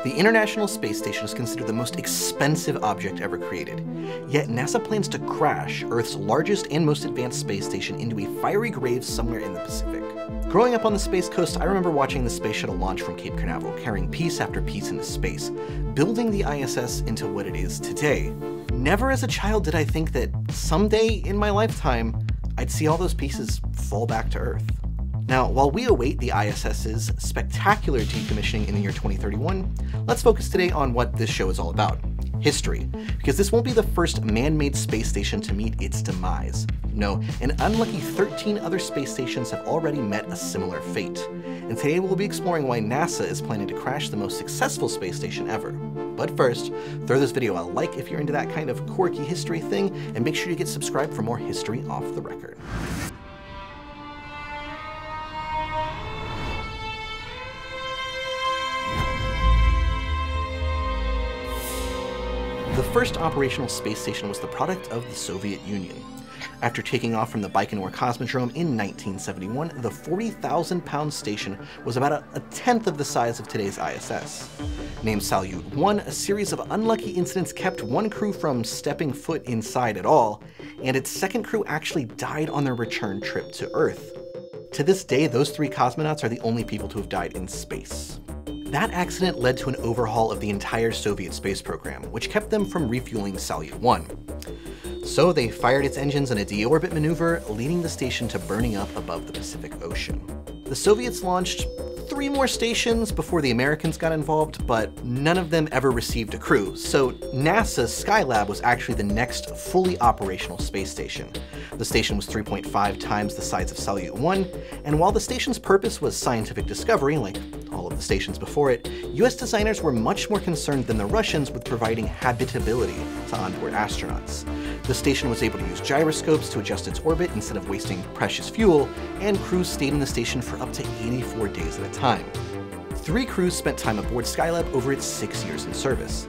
The International Space Station is considered the most expensive object ever created. Yet NASA plans to crash Earth's largest and most advanced space station into a fiery grave somewhere in the Pacific. Growing up on the Space Coast, I remember watching the space shuttle launch from Cape Canaveral, carrying piece after piece into space, building the ISS into what it is today. Never as a child did I think that someday in my lifetime, I'd see all those pieces fall back to Earth. Now, while we await the ISS's spectacular decommissioning in the year 2031, let's focus today on what this show is all about. History, because this won't be the first man-made space station to meet its demise. No, an unlucky 13 other space stations have already met a similar fate. And today we'll be exploring why NASA is planning to crash the most successful space station ever. But first, throw this video a like if you're into that kind of quirky history thing, and make sure you get subscribed for more history off the record. The first operational space station was the product of the Soviet Union. After taking off from the Baikonur Cosmodrome in 1971, the 40,000-pound station was about a tenth of the size of today's ISS. Named Salyut 1, a series of unlucky incidents kept one crew from stepping foot inside at all, and its second crew actually died on their return trip to Earth. To this day, those 3 cosmonauts are the only people to have died in space. That accident led to an overhaul of the entire Soviet space program, which kept them from refueling Salyut 1. So they fired its engines in a deorbit maneuver, leading the station to burning up above the Pacific Ocean. The Soviets launched 3 more stations before the Americans got involved, but none of them ever received a crew, so NASA's Skylab was actually the next fully operational space station. The station was 3.5 times the size of Salyut 1, and while the station's purpose was scientific discovery, like all of the stations before it, US designers were much more concerned than the Russians with providing habitability to onboard astronauts. The station was able to use gyroscopes to adjust its orbit instead of wasting precious fuel, and crews stayed in the station for up to 84 days at a time. 3 crews spent time aboard Skylab over its 6 years in service.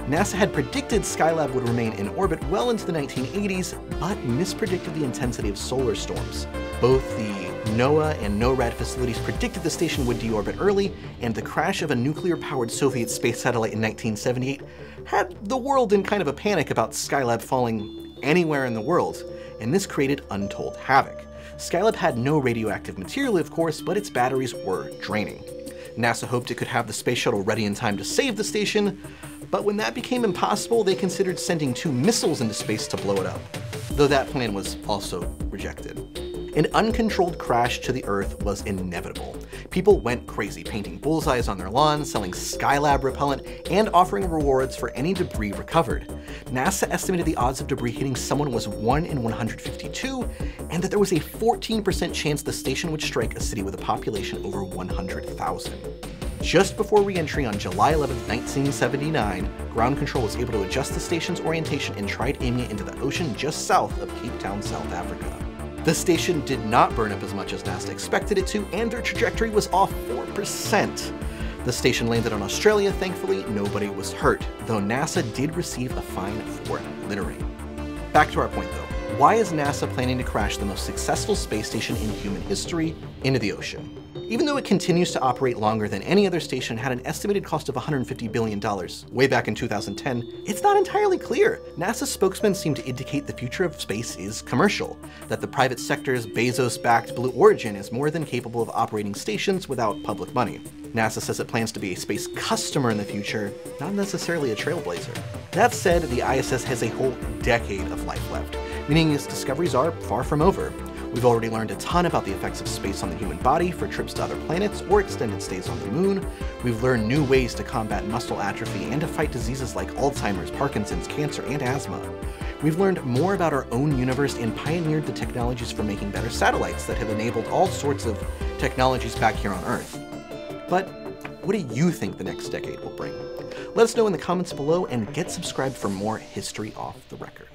NASA had predicted Skylab would remain in orbit well into the 1980s, but mispredicted the intensity of solar storms. Both the NOAA and NORAD facilities predicted the station would deorbit early, and the crash of a nuclear-powered Soviet space satellite in 1978 had the world in kind of a panic about Skylab falling anywhere in the world, and this created untold havoc. Skylab had no radioactive material, of course, but its batteries were draining. NASA hoped it could have the space shuttle ready in time to save the station, but when that became impossible, they considered sending 2 missiles into space to blow it up, though that plan was also rejected. An uncontrolled crash to the Earth was inevitable. People went crazy, painting bullseyes on their lawns, selling Skylab repellent, and offering rewards for any debris recovered. NASA estimated the odds of debris hitting someone was 1 in 152, and that there was a 14% chance the station would strike a city with a population over 100,000. Just before re-entry on July 11, 1979, ground control was able to adjust the station's orientation and tried aiming it into the ocean just south of Cape Town, South Africa. The station did not burn up as much as NASA expected it to, and their trajectory was off 4%. The station landed on Australia, thankfully nobody was hurt, though NASA did receive a fine for littering. Back to our point though, why is NASA planning to crash the most successful space station in human history into the ocean? Even though it continues to operate longer than any other station, had an estimated cost of $150 billion way back in 2010, it's not entirely clear. NASA's spokesman seemed to indicate the future of space is commercial, that the private sector's Bezos-backed Blue Origin is more than capable of operating stations without public money. NASA says it plans to be a space customer in the future, not necessarily a trailblazer. That said, the ISS has a whole decade of life left, meaning its discoveries are far from over. We've already learned a ton about the effects of space on the human body for trips to other planets or extended stays on the moon. We've learned new ways to combat muscle atrophy and to fight diseases like Alzheimer's, Parkinson's, cancer, and asthma. We've learned more about our own universe and pioneered the technologies for making better satellites that have enabled all sorts of technologies back here on Earth. But what do you think the next decade will bring? Let us know in the comments below, and get subscribed for more history off the record.